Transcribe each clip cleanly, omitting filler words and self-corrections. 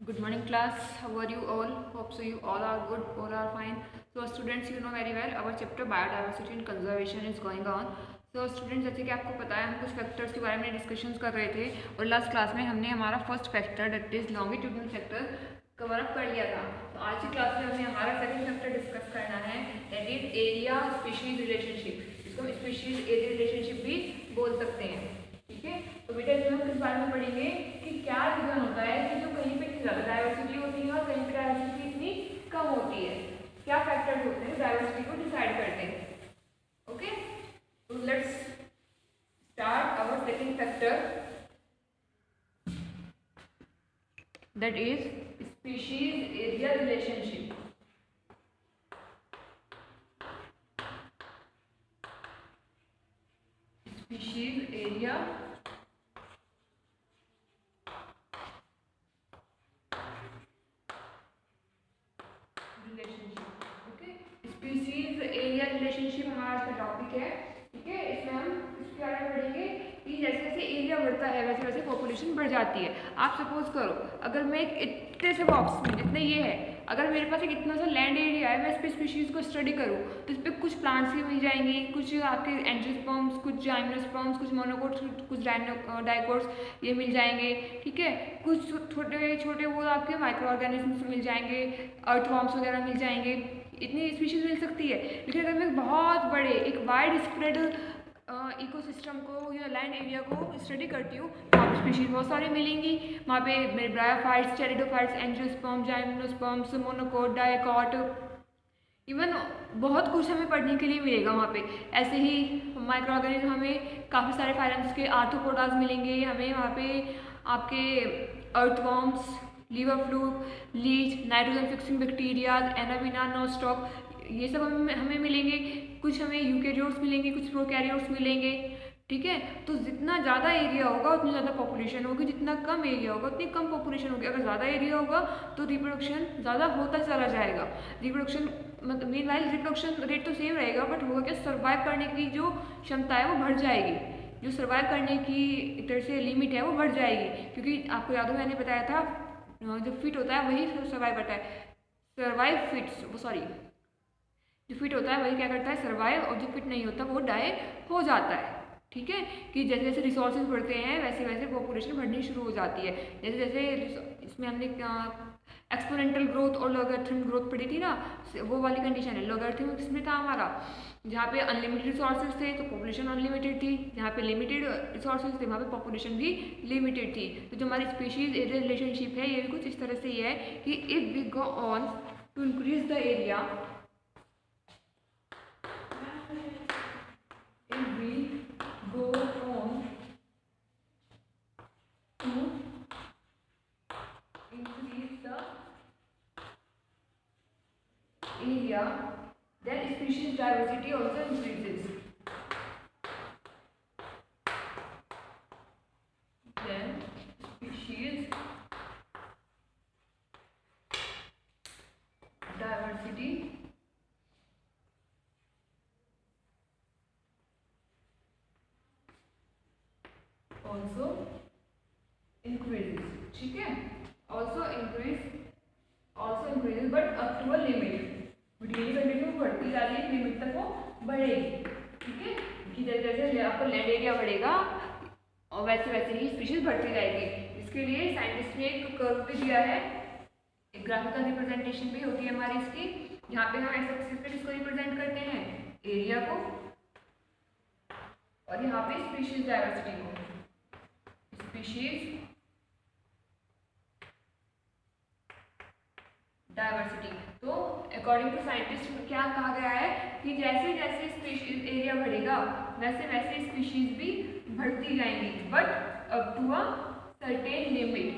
Good morning class, how are you all? Hope so you all are good, all are fine. So students, you know very well our chapter biodiversity and conservation is going on. So students, जैसे कि आपको पता है हम कुछ factors के बारे में डिस्कशंस कर रहे थे और लास्ट क्लास में हमने हमारा first factor that is longitudinal factor cover up कर लिया था। तो आज की क्लास में हमें हमारा सेकंड फैक्टर डिस्कस करना है that is area species relationship. इसको हम स्पीशीज एरिया रिलेशनशिप भी बोल सकते हैं। ठीक है, तो बेटा इसमें हम किस बारे में पढ़ेंगे कि क्या रीजन होता है कि जो कहीं पे इतनी ज़्यादा डाइवर्सिटी होती है और कहीं पे डाइवर्सिटी इतनी कम होती है, क्या फैक्टर्स होते हैं डाइवर्सिटी को डिसाइड करते हैं। ओके, तो let's start our second factor that is species area relationship. Species area species area relationship हमारा आज का टॉपिक है। ठीक है, इसमें हम इसके बारे में पढ़ेंगे कि जैसे जैसे एरिया बढ़ता है वैसे वैसे पॉपुलेशन बढ़ जाती है। आप सपोज करो अगर मैं एक इतने से बॉक्स में जितने ये है, अगर मेरे पास एक इतना सा लैंड एरिया है, मैं इस पर स्पीशीज़ को स्टडी करूँ तो इस पर कुछ प्लांट्स ही मिल जाएंगे, कुछ आपके एंजियोस्पर्म्स, कुछ जाइम्नोस्पर्म्स, कुछ मोनोकोट्स, कुछ डाइकोट्स ये मिल जाएंगे। ठीक है, कुछ छोटे छोटे वो आपके माइक्रो ऑर्गेनिज्म्स मिल जाएंगे, अर्थवॉर्म्स वगैरह मिल जाएंगे, इतनी स्पीशीज मिल सकती है। लेकिन अगर मैं बहुत बड़े एक वाइड स्प्रेड इकोसिस्टम को या लैंड एरिया को स्टडी करती हूँ तो वहाँ पर स्पीशीज बहुत सारी मिलेंगी। वहाँ पे मेरे bryophytes, pteridophytes, angiosperm, gymnosperms, monocot, dicot, even बहुत कुछ हमें पढ़ने के लिए मिलेगा वहाँ पे। ऐसे ही माइक्रो ऑर्गेनिज्म हमें काफ़ी सारे फाइलम्स के आर्थ्रोपोडास मिलेंगे, हमें वहाँ पे आपके earthworms, liver fluke, leech, nitrogen fixing bacteria, anabaena, nostoc, ये सब हमें मिलेंगे। कुछ हमें यूकेरियोट्स मिलेंगे, कुछ प्रोकैरियोट्स मिलेंगे। ठीक है, तो जितना ज़्यादा एरिया होगा उतनी ज़्यादा पॉपुलेशन होगी, जितना कम एरिया होगा उतनी कम पॉपुलेशन होगी। अगर ज़्यादा एरिया होगा तो रिप्रोडक्शन ज़्यादा होता चला जाएगा। रिप्रोडक्शन मतलब मीन वाइल रिप्रोडक्शन रेट तो सेम रहेगा, बट होगा क्या, सर्वाइव करने की जो क्षमता है वो बढ़ जाएगी, जो सर्वाइव करने की एक तरह से लिमिट है वो बढ़ जाएगी। क्योंकि आपको याद हो मैंने बताया था जो फिट होता है वही सर्वाइव करता है, सर्वाइव फिट्स वो सॉरी जो फिट होता है वही क्या करता है, सर्वाइव, और जो फिट नहीं होता वो डाई हो जाता है। ठीक है, कि जैसे जैसे रिसोर्सेज बढ़ते हैं वैसे वैसे पॉपुलेशन बढ़नी शुरू हो जाती है। जैसे जैसे इसमें हमने एक्सपोनेंटल ग्रोथ और लॉगरिथम ग्रोथ पढ़ी थी ना, वो वाली कंडीशन है। लॉगरिथम किसमें था हमारा, जहाँ पे अनलिमिटेड रिसोर्सेज थे तो पॉपुलेशन अनलिमिटेड थी, जहाँ पे लिमिटेड रिसोर्सेज थे वहाँ पे पॉपुलेशन भी लिमिटेड थी। तो जो हमारी स्पीशीज एरिया रिलेशनशिप है ये भी कुछ इस तरह से ही है कि if we go on to increase the area, go on to increase the area, then species diversity also increases. Then species diversity also increases. ठीक है, also increases but up to a limit। But ये continue बढ़ती जा रही है, limit तक वो बढ़ेगी। ठीक है, कि जैसे जैसे आपका लैंड एरिया बढ़ेगा और वैसे वैसे ही स्पीशीज बढ़ती जाएगी। इसके लिए साइंटिस्ट ने एक कर्व भी दिया है, एक ग्राफिकल रिप्रेजेंटेशन भी होती है हमारी इसकी, यहाँ पे हम एक्स एक्सिस पे इसको रिप्रेजेंट करते हैं एरिया को, और यहाँ पे स्पीशीज डाइवर्सिटी को। स्पीशीज डाइवर्सिटी, तो अकॉर्डिंग टू साइंटिस्ट क्या कहा गया है कि जैसे जैसे स्पीशीज एरिया बढ़ेगा वैसे वैसे स्पीशीज भी बढ़ती जाएंगी, but up to a certain limit,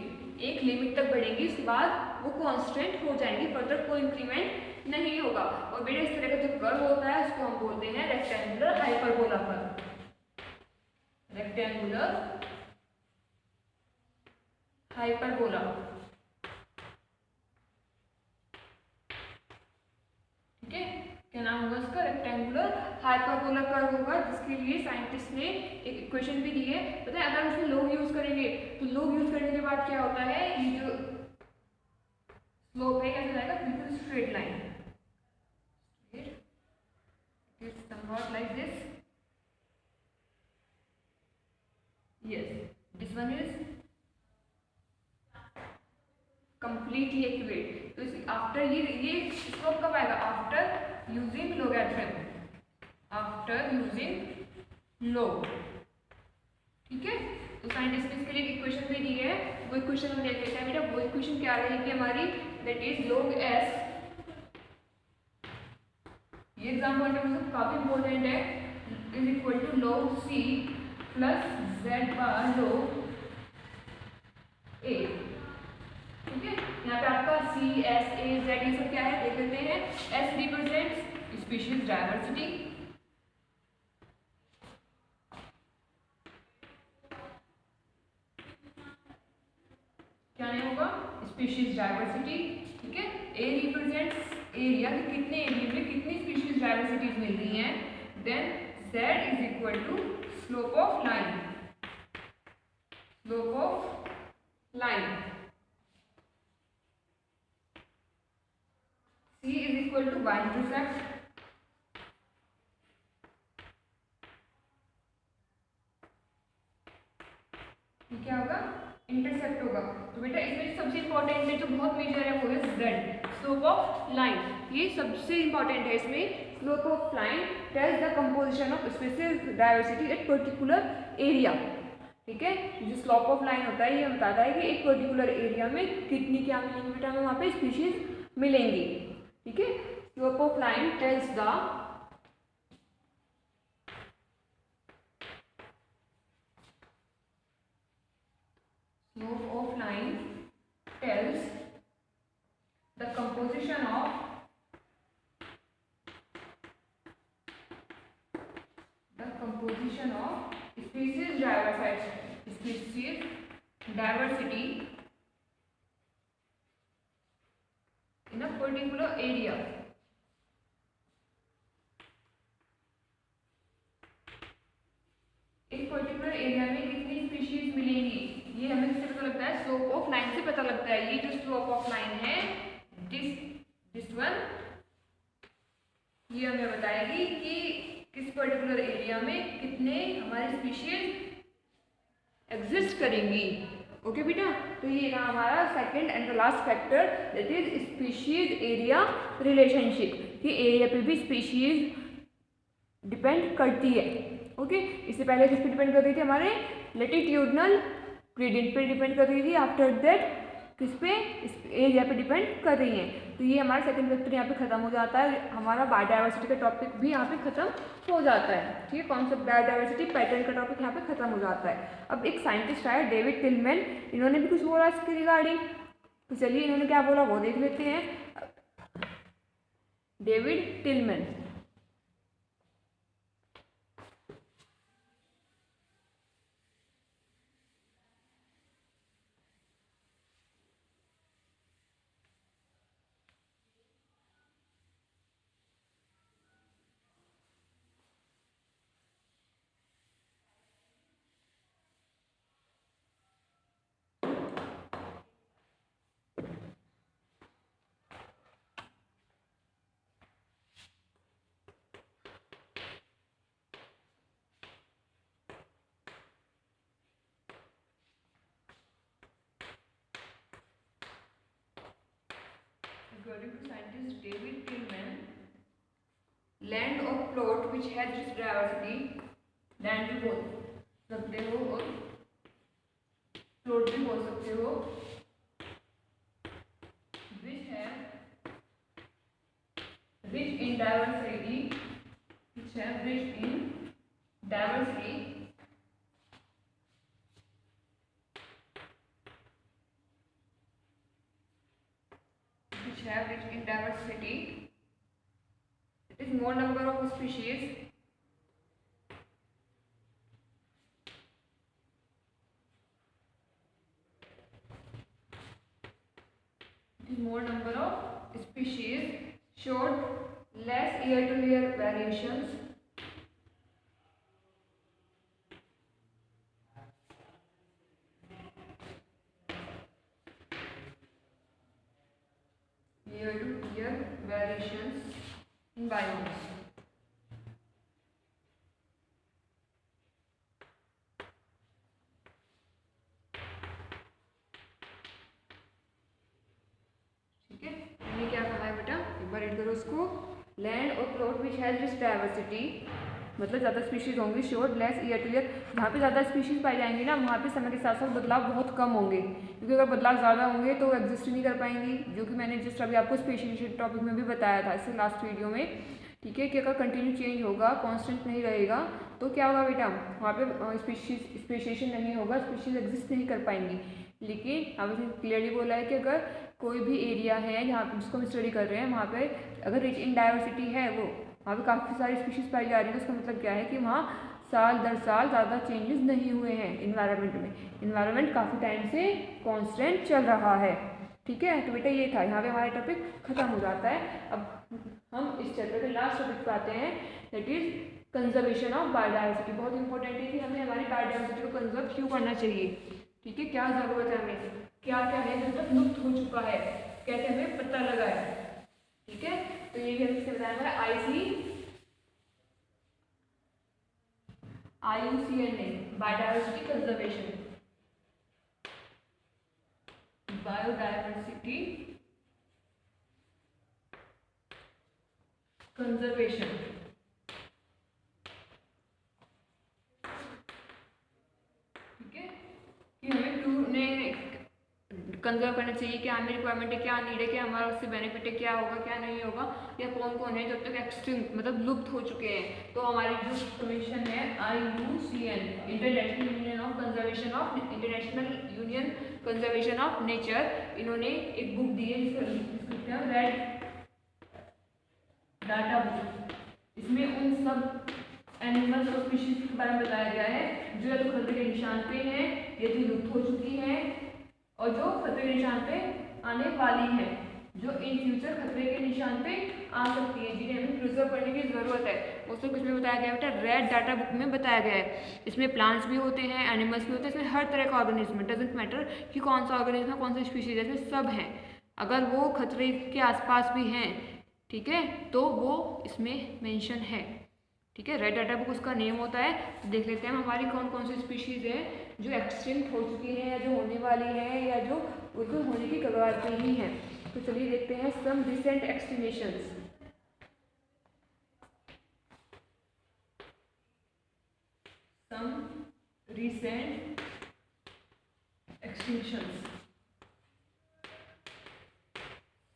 एक लिमिट तक बढ़ेंगी, उसके बाद वो कांस्टेंट हो जाएंगी, फर्दर कोई इंक्रीमेंट नहीं होगा। और बेटा इस तरह का जो कर्व होता है उसको हम बोलते हैं rectangular hyperbola curve. Rectangular hyperbola, ठीक है, क्या नाम होगा इसका, रेक्टेंगुलर हाइपरबोला कर्व होगा, जिसके लिए साइंटिस्ट ने एक इक्वेशन भी दी है। पता है अगर उसमें लोग यूज करेंगे तो लोग यूज करने के बाद क्या होता है, ये जो स्लोप है कैसे जाएगा, बिल्कुल straight line, it's somewhat like this, yes this one is completely accurate. तो आफ्टर ये स्लोप कब आएगा, after using logarithm, after using log, ठीक है। तो साइंटिस्ट ने इसके लिए इक्वेशन भी दी है, वो इक्वेशन हम देख लेते हैं बेटा। वो इक्वेशन क्या रहेगी हमारी, दैट इज log s, ये एग्जाम पॉइंट ऑफ व्यू से काफी इंपॉर्टेंट है, is equal to log c plus z bar log a, ठीक है। यहाँ पे आपका c s a z ये सब क्या है देख लेते हैं। s रिप्रेजेंट्स स्पीशीज डायवर्सिटी, क्या नहीं होगा, स्पीशीज डायवर्सिटी, ठीक है। ए रिप्रेजेंट्स एरिया, कितने एरिया में कितनी स्पीशीज डायवर्सिटीज मिल रही हैं। Then z is equal to slope of line, slope of line, c is equal to y intercept, क्या होगा, इंटरसेप्ट होगा। तो बेटा इसमें सबसे इंपॉर्टेंट है, जो बहुत मेजर है वो है z, स्लोप ऑफ लाइन, ये सबसे इंपॉर्टेंट है इसमें। Slope of line tells the composition of species diversity at particular area, ठीक है। जो स्लोप ऑफ लाइन होता है ये बताता है कि एक पर्टिकुलर एरिया में कितनी क्या मिलेंगी बेटा, हमें वहाँ पे स्पीशीज मिलेंगी, ठीक है। Slope of line tells the slope of line tells the composition of species diversity in a particular area, एक पर्टिकुलर एरिया में कितनी स्पीशीज मिलेंगी, ये हमें किससे पता लगता है, स्लोप ऑफ लाइन से पता लगता है। ये जो स्लोप ऑफ लाइन है दिस वन, ये हमें बताएगी कि किस पर्टिकुलर एरिया में कितने हमारी स्पीशीज एग्जिस्ट करेंगी, ओके बेटा। तो ये रहा हमारा second and the last factor, that is species area relationship, कि एरिया पे भी स्पीशीज डिपेंड करती है, ओके। इससे पहले किस पे डिपेंड कर रही थी, हमारे लेटिट्यूडनल ग्रेडियंट पे डिपेंड कर रही थी, आफ्टर दैट किस पे, इस एरिया पे डिपेंड कर रही हैं। तो ये हमारा सेकंड फैक्टर यहाँ पे खत्म हो जाता है, हमारा बायोडाइवर्सिटी का टॉपिक भी यहाँ पे खत्म हो जाता है, ठीक है। कॉन्सेप्ट बायोडाइवर्सिटी पैटर्न का टॉपिक यहाँ पे खत्म हो जाता है। अब एक साइंटिस्ट आए डेविड टिलमैन, इन्होंने भी कुछ बोला इसके रिगार्डिंग, तो चलिए इन्होंने क्या बोला वो देख लेते हैं। David Tilman, according to scientist David Tillman, land or plot which has this diversity, land भी बोल सकते हो और plot भी बोल सकते हो, which have rich in diversity, which have rich in diversity, have rich in diversity, it is more number of species, it is more number of species, showed less year to year variations, variations in biomes. ठीक है, ये क्या कहा है बेटा, एक बार read करो उसको। लैंड और plot which has this diversity, मतलब ज़्यादा स्पीशीज़ होंगी, शोर लेस ईयर टू ईयर। जहाँ पे ज़्यादा स्पीशीज़ पाई जाएंगी ना, वहाँ पे समय के साथ साथ बदलाव बहुत कम होंगे, क्योंकि अगर बदलाव ज़्यादा होंगे तो एग्जिस्ट नहीं कर पाएंगी, जो कि मैंने जस्ट अभी आपको स्पेशलाइजेशन टॉपिक में भी बताया था इससे लास्ट वीडियो में। ठीक है, कि अगर कंटिन्यू चेंज होगा, कांस्टेंट नहीं रहेगा, तो क्या होगा बेटा, वहाँ पे स्पेशलाइजेशन नहीं होगा, स्पीशीज एग्जिस्ट नहीं कर पाएंगी। लेकिन अब इसने क्लियरली बोला है कि अगर कोई भी एरिया है जहाँ पे जिसको हम स्टडी कर रहे हैं, वहाँ पे अगर रिच इन डाइवर्सिटी है, वो वहाँ पे काफ़ी सारी स्पीशीज़ पाई जा रही है, तो उसका मतलब क्या है कि वहाँ साल दर साल ज़्यादा चेंजेस नहीं हुए हैं इन्वायरमेंट में। इन्वायरमेंट काफ़ी टाइम से कांस्टेंट चल रहा है। ठीक है, तो बेटा ये था, यहाँ पे हमारा टॉपिक खत्म हो जाता है। अब हम इस चैप्टर के लास्ट टॉपिक पे आते हैं, that is conservation of biodiversity. बहुत इंपॉर्टेंट है कि हमें हमारी बायोडाइवर्सिटी को कंजर्व क्यों करना चाहिए। ठीक है, क्या ज़रूरत है हमें, क्या क्या है जो तक लुप्त हो चुका है, कैसे हमें पता लगा है। ठीक है, तो ये भी हमें बताया है IUCN ने, बायोडाइवर्सिटी कंजर्वेशन, बायोडाइवर्सिटी कंजर्वेशन। ठीक है, कि हमें क्यों ने कंजर्व करना चाहिए, क्या हमें रिक्वायरमेंट है, क्या नीड है, क्या हमारा उससे बेनिफिट है, क्या होगा क्या नहीं होगा, या कौन कौन है जब तक एक्सटिंक्ट मतलब लुप्त हो चुके हैं। तो हमारी जो कमीशन है IUCN, international union of conservation of international union conservation of nature, इन्होंने एक बुक दी है जिसका नाम रेड डाटा बुक। इसमें उन सब एनिमल्स और स्पीशीज के बारे में बताया गया है जो या तो खतरे के निशान पे हैं, या जो लुप्त हो चुकी हैं, और जो खतरे के निशान पे आने वाली है, जो इन फ्यूचर खतरे के निशान पे आ सकती है, जिन्हें हमें प्रिजर्व करने की ज़रूरत है। उसमें कुछ में बताया गया बेटा, रेड डाटा बुक में बताया गया है। इसमें प्लांट्स भी होते हैं, एनिमल्स भी होते हैं, इसमें हर तरह का ऑर्गेनिज्म, डजेंट मैटर कि कौन सा ऑर्गेनिज्म है, कौन सा स्पीशीज है, इसमें सब हैं। अगर वो खतरे के आसपास भी हैं, ठीक है, तो वो इसमें मेंशन है। ठीक है, रेड डाटा बुक उसका नेम होता है। तो देख लेते हैं हमारी कौन कौन सी स्पीशीज है जो एक्सटिंक्ट हो चुकी है, या जो होने वाली है, या जो बिल्कुल होने की कगार पे ही है। तो चलिए देखते हैं some recent extinctions. Some recent extinctions,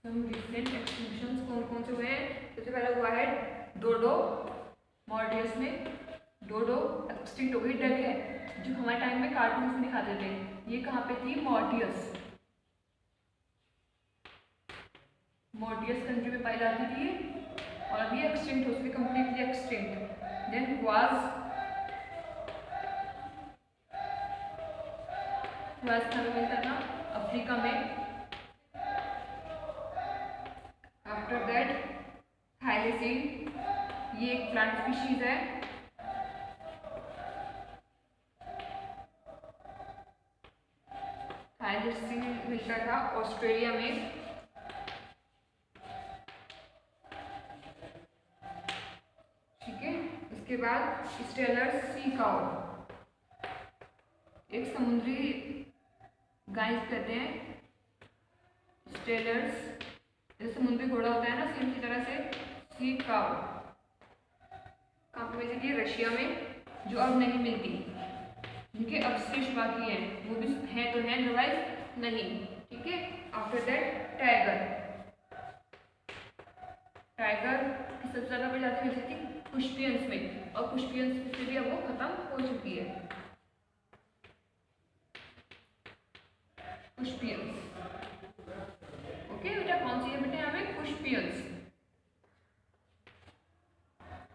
some recent extinctions कौन कौन से हुए हैं। सबसे पहला हुआ है डोडो मॉर्टियस में। डोडो एक्सटिंक्ट हो गई, डक है, जो हमारे टाइम में कार्टून्स में दिखाते थे। ये कहाँ पे थी, मॉर्टियस, मॉर्टियस कंट्री में पाई जाती थी, और अभी एक्सटिंक्ट हो चुकी, कंप्लीटली एक्सटिंक्ट। देन क्वाज कहाँ पे मिलता था, अफ्रीका में। आफ्टर दैट थाइलेसीन, ये एक प्लांट स्पीशीज है। थाइलेसीन मिलता था ऑस्ट्रेलिया में। ठीक है, उसके बाद स्टेलर सी काउ, एक समुद्री गाय कहते हैं, स्टेलर्स, जैसे समुद्री घोड़ा होता है ना, सेम इसी तरह से सी काउ। कहाँ पे मिलती है, रशिया में, जो अब नहीं मिलती, जिनके अवशेष बाकी हैं, वो भी है तो है, अदरवाइज नहीं। ठीक है, आफ्टर दैट टाइगर, टाइगर की सबसे ज़्यादा प्रजाति मिलती थी पुष्पियंस में, और पुष्पियंस से भी अब वो खत्म हो चुकी है। पुष्पियंस, ओके बेटा, कौन सी है बेटा यहाँ पे, पुष्पियंस।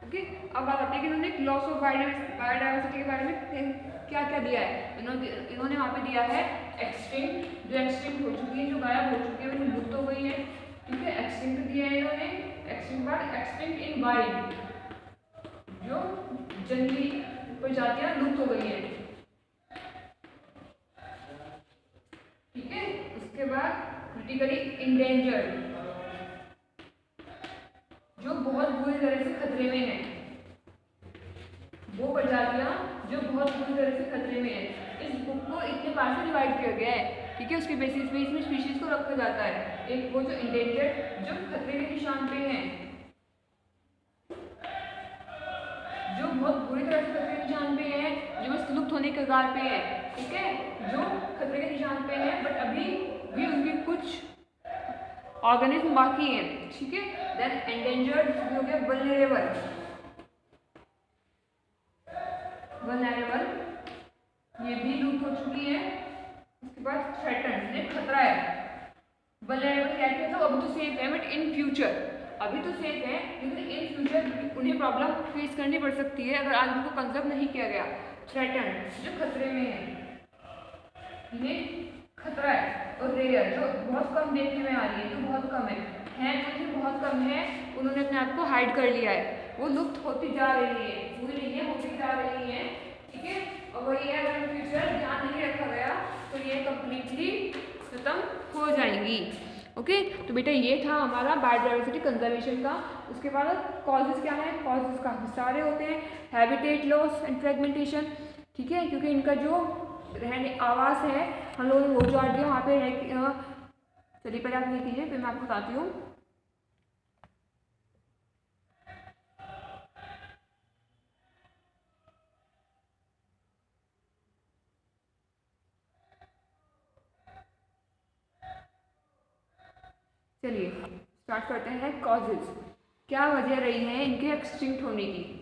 ओके, अब बात आती है कि इन्होंने लॉस ऑफ बायोडाइवर्सिटी के बारे में क्या क्या दिया है। इन्होंने वहाँ पे दिया है एक्सटिंक्ट, जो एक्सटिंक्ट हो चुकी है, जो गायब हो चुकी है, वो लुप्त हो गई है। ठीक है, एक्सटिंक्ट दिया है इन्होंने। एक्सटिंक्ट बाद एक्सटिंक्ट इन वाइल्ड, जो जंगली प्रजातियां लुप्त हो गई हैं। ठीक है, उसके बाद क्रिटिकली इंडेंजर्ड, जो बहुत बुरी तरह से खतरे में है, वो प्रजातियां जो बहुत बुरी तरह से खतरे में है। इस बुक को इतने पार्ट में डिवाइड किया गया है, ठीक है। उसके बेसिस पे इसमें स्पीशीज को रखा जाता है। एक वो जो इंडेंजर्ड, जो खतरे के निशान पे है, जो बहुत बुरी तरह से खतरे के निशान पे है, जो बस लुप्त होने के कगार पे है, ठीक है, जो खतरे के निशान पे है बट अभी भी उनकी कुछ ऑर्गेनिज्म बाकी हैं, ठीक है। देन एंडेंजर्ड हो गया वल्नरेबल, ये भी लुप्त हो चुकी है। उसके बाद थ्रेटन्ड, ये खतरा है। वल्नरेबल क्या है, तो अभी तो सेफ है बट इन फ्यूचर, अभी तो सेफ है लेकिन इन फ्यूचर उन्हें प्रॉब्लम फेस करनी पड़ सकती है अगर आज उनको कंजर्व नहीं किया गया। थ्रेटन्ड, जो खतरे में है, ये खतरा है। और रेयर, जो बहुत कम देखने में आ रही है, जो बहुत कम है जो बहुत कम है, उन्होंने अपने आप को हाइड कर लिया है, वो लुप्त होती जा रही है, पूरी नहीं है, होती जा रही है, ठीक है। और वही है, अगर फ्यूचर ध्यान नहीं रखा गया तो ये कंप्लीटली खत्म हो जाएंगी। ओके तो बेटा ये था हमारा बायोडाइवर्सिटी कंजर्वेशन का। उसके बाद कॉजेज क्या है, कॉजेज काफ़ी सारे होते हैं। हैबिटेट लॉस एंड फ्रेगमेंटेशन, ठीक है, क्योंकि इनका जो रहने आवास है हम लोगों ने वो जो दिया वहाँ पे चलिए पहले आप ये कीजिए फिर मैं आपको बताती हूँ। चलिए स्टार्ट करते हैं। कॉजेज, क्या वजह रही है इनके एक्सटिंक्ट होने की।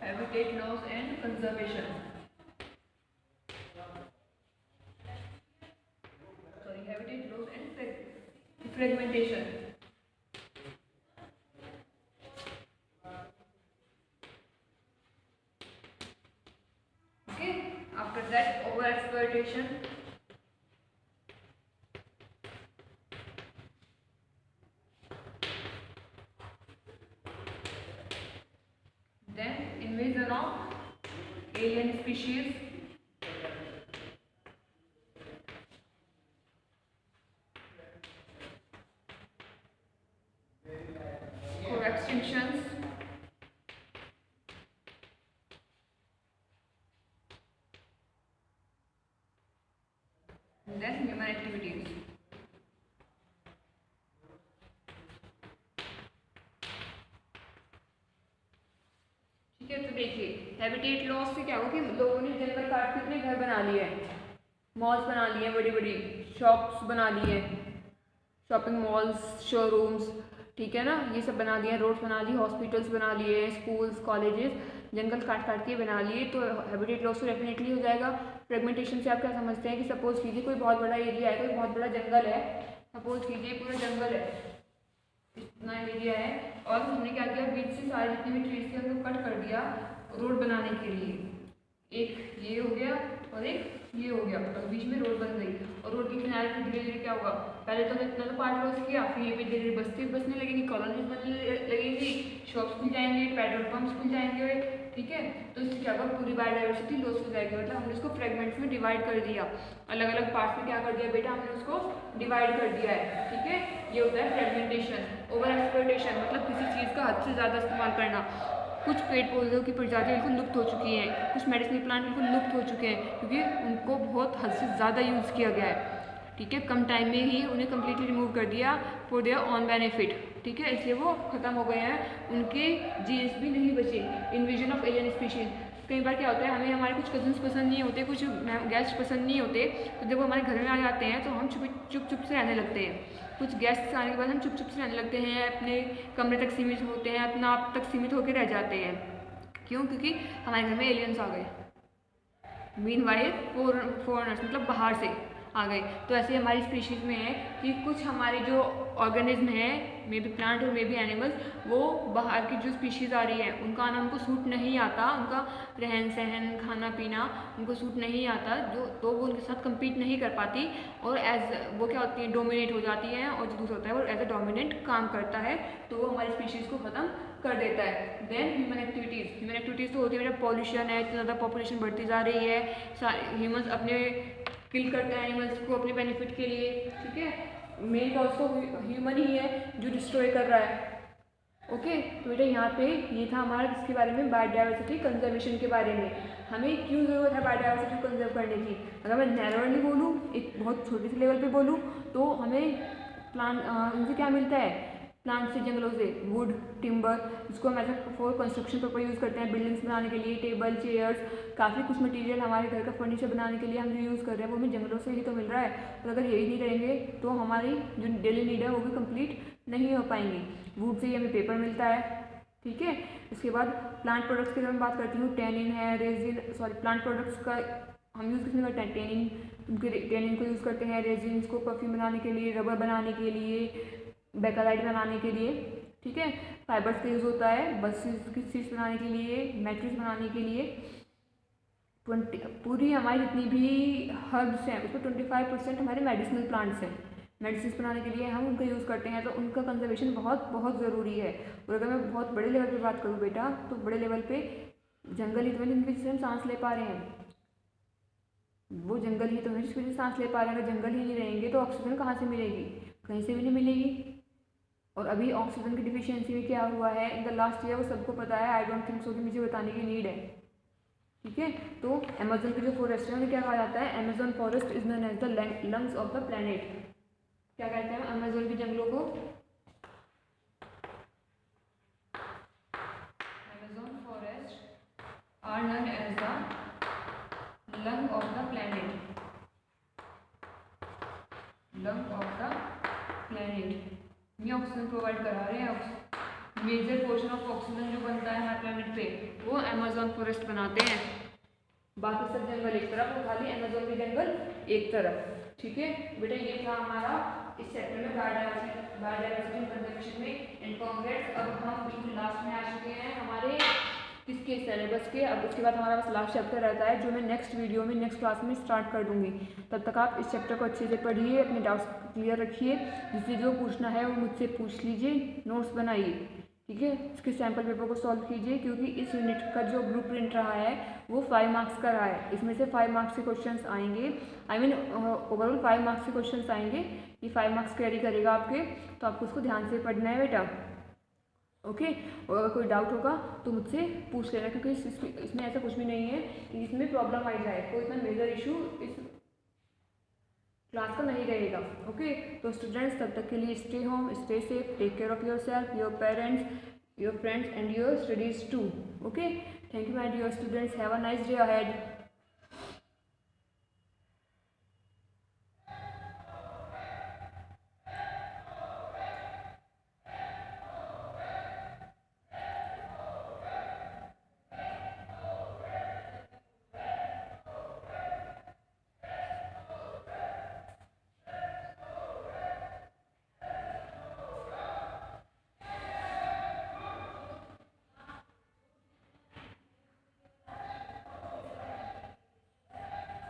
Habitat loss and conservation. Sorry, habitat loss and fragmentation. Okay. After that, overexploitation. Then invasion of alien species. Co-extinctions. Then human activities. ठीक है, तो देखिए हैबिटेट लॉस से क्या हो कि लोगों ने जंगल काट के अपने घर बना लिए हैं, मॉल्स बना लिए हैं, बड़ी बड़ी शॉप्स बना ली हैं, शॉपिंग मॉल्स, शोरूम्स, ठीक है ना, ये सब बना दिए, रोड्स बना ली, हॉस्पिटल्स बना लिए, स्कूल्स, कॉलेजेस, जंगल काट काट के बना लिए, तो हैबिटेट लॉस तो डेफिनेटली हो जाएगा। फ्रेगमेंटेशन से आप क्या समझते हैं कि सपोज कीजिए कोई बहुत बड़ा एरिया है, कोई बहुत बड़ा जंगल है, सपोज कीजिए पूरा जंगल है, इतना एरिया है, और हमने क्या किया, बीच से सारे जितने भी ट्रीज थे उनको कट कर दिया रोड बनाने के लिए। एक ये हो गया और एक ये हो गया, और बीच में रोड बन गई, और रोड के किनारे पे धीरे धीरे क्या होगा, पहले तो इतना तो पार्ट लॉस किया, फिर ये पे धीरे धीरे बस्ती बसने लगेंगी, कॉलोनीज बनने लगेंगी, शॉप्स खुल जाएंगे, पेट्रोल पंप्स खुल जाएंगे, ठीक है। तो इससे क्या होगा, पूरी बायोडाइवर्सिटी लॉस हो जाएगी। मतलब हमने इसको फ्रेगमेंट्स में डिवाइड कर दिया, अलग अलग पार्ट्स में क्या कर दिया बेटा, हमने उसको डिवाइड कर दिया है, ठीक है। ये होता है फ्रेगमेंटेशन। ओवर एक्सप्लॉयटेशन मतलब किसी चीज़ का हद से ज़्यादा इस्तेमाल करना। कुछ पेड़ पौधों की प्रजातियाँ बिल्कुल लुप्त हो चुकी हैं, कुछ मेडिसिनल प्लांट बिल्कुल लुप्त हो चुके हैं क्योंकि उनको बहुत हद से ज़्यादा यूज़ किया गया है, ठीक है। कम टाइम में ही उन्हें कम्प्लीटली रिमूव कर दिया फॉर देयर ऑन बेनिफिट, ठीक है, इसलिए वो ख़त्म हो गए हैं, उनके जीन्स भी नहीं बचे। इन्वेजन ऑफ एलियन स्पीशीज, कई बार क्या होता है, हमें हमारे कुछ कजन्स पसंद नहीं होते, कुछ गेस्ट पसंद नहीं होते, तो जब वो हमारे घर में आ जाते हैं तो हम चुप चुप से रहने लगते हैं। कुछ गेस्ट्स आने के बाद हम चुप चुप से रहने लगते हैं, अपने कमरे तक सीमित होते हैं, अपना आप तक सीमित होकर रह जाते हैं। क्यों? क्योंकि हमारे घर में एलियंस आ गए, मीनवाइल फॉरेनर्स मतलब बाहर से आ गए। तो ऐसे हमारी स्पीशीज़ में है कि कुछ हमारे जो ऑर्गेनिज्म है, मे बी प्लांट और मे बी एनिमल्स, वो बाहर की जो स्पीशीज़ आ रही है उनका आना उनको सूट नहीं आता, उनका रहन सहन खाना पीना उनको सूट नहीं आता, तो वो उनके साथ कम्पीट नहीं कर पाती और एज वो क्या होती है, डोमिनेट हो जाती हैं, और जो दूसरा होता है वो एज ए डोमिनेंट काम करता है, तो वो हमारी स्पीशीज़ को ख़त्म कर देता है। देन ह्यूमन एक्टिविटीज़ तो होती है, पॉल्यूशन है, इतनी ज़्यादा पॉपुलेशन बढ़ती जा रही है, सारे ह्यूमंस अपने किल करते हैं एनिमल्स को अपने बेनिफिट के लिए, ठीक है। मेन कॉज तो ह्यूमन ही है जो डिस्ट्रॉय कर रहा है। ओके, तो बेटा यहाँ पे ये था हमारा किसके बारे में, बायोडाइवर्सिटी कंजर्वेशन के बारे में। हमें क्यों ज़रूरत है बायोडाइवर्सिटी कंजर्व करने की? अगर मैं नैरोली बोलूँ, एक बहुत छोटे से लेवल पे बोलूँ, तो हमें इनसे क्या मिलता है, प्लांट से, जंगलों से वुड, टिम्बर, जिसको हम ऐसा फॉर कंस्ट्रक्शन पर्पज यूज़ करते हैं, बिल्डिंग्स बनाने के लिए, टेबल, चेयर्स, काफ़ी कुछ मटेरियल हमारे घर का फर्नीचर बनाने के लिए हम जो यूज़ कर रहे हैं वो हमें जंगलों से ही तो मिल रहा है। और अगर यही नहीं रहेंगे तो हमारी जो डेली नीड है वो भी कंप्लीट नहीं हो पाएंगी। वुड से ही हमें पेपर मिलता है, ठीक है। इसके बाद प्लांट प्रोडक्ट्स की अगर मैं बात करती हूँ, टेनिन है, रेजिन, सॉरी प्लांट प्रोडक्ट्स का हम यूज़ किसमें करते हैं, टेनिन को यूज़ करते हैं, रेजिन को परफ्यूम बनाने के लिए, रबर बनाने के लिए, बेकालाइट बनाने के लिए, ठीक है। फाइबर्स का यूज़ होता है बसेस की सीट्स बनाने के लिए, मैट्रेस बनाने के लिए। पूरी हमारी जितनी भी हर्ब्स हैं उसमें 25% हमारे मेडिसिनल प्लांट्स हैं, मेडिसिन बनाने के लिए हम उनका यूज़ करते हैं, तो उनका कंजर्वेशन बहुत बहुत ज़रूरी है। और अगर मैं बहुत बड़े लेवल पे बात करूँ बेटा, तो बड़े लेवल पे जंगल ही तो है जिनकी वजह से हम सांस ले पा रहे हैं, वो जंगल ही तो है जिसकी वजह से सांस ले पा रहे हैं। अगर जंगल ही नहीं रहेंगे तो ऑक्सीजन कहाँ से मिलेगी, कहीं से भी नहीं मिलेगी। और अभी ऑक्सीजन की डिफिशियंसी में क्या हुआ है इन द लास्ट ईयर, वो सबको पता है, आई डोंट थिंक सो कि मुझे बताने की नीड है, ठीक है। तो अमेजन के जो फॉरेस्ट है उन्हें क्या कहा जाता है, Amazon forest is known as the lungs of the planet. क्या कहते हैं अमेजन के जंगलों को, Amazon forest are known as the lung of the planet, lung of the planet. ये ऑक्सीजन प्रोवाइड करा रहे हैं, मेजर पोर्शन ऑफ ऑक्सीजन जो बनता है हमारे प्लैनेट पे वो अमेजन फॉरेस्ट बनाते हैं। बाकी सब जंगल एक तरफ और खाली अमेजन के जंगल एक तरफ, ठीक है बेटा। ये था हमारा इस चैप्टर में बायोडाइवर्सिटी कंजर्वेशन में। एंड कॉन्ग्रेट्स, अब हम बिल्कुल लास्ट में आ चुके हैं हमारे किसके सिलेबस के। अब उसके बाद हमारा बस लास्ट चैप्टर रहता है जो मैं नेक्स्ट वीडियो में नेक्स्ट क्लास में स्टार्ट कर दूंगी। तब तक आप इस चैप्टर को अच्छे से पढ़िए, अपने डाउट्स क्लियर रखिए, जिससे जो पूछना है वो मुझसे पूछ लीजिए, नोट्स बनाइए, ठीक है। इसके सैम्पल पेपर को सॉल्व कीजिए, क्योंकि इस यूनिट का जो ब्लूप्रिंट रहा है वो 5 मार्क्स का रहा है। इसमें से 5 मार्क्स के क्वेश्चंस आएंगे, आई मीन ओवरऑल 5 मार्क्स के क्वेश्चंस आएंगे। ये 5 मार्क्स कैरी करेगा आपके, तो आपको उसको ध्यान से पढ़ना है बेटा, ओके। और अगर कोई डाउट होगा तो मुझसे पूछ लेना, क्योंकि इसमें ऐसा कुछ भी नहीं है कि इसमें प्रॉब्लम आ जाए, कोई इतना मेजर इशू इस क्लास का नहीं रहेगा, ओके। तो स्टूडेंट्स तब तक के लिए stay home, stay safe, take care of your self, your parents, your friends and your studies too, okay. Thank you my dear students, have a nice day ahead.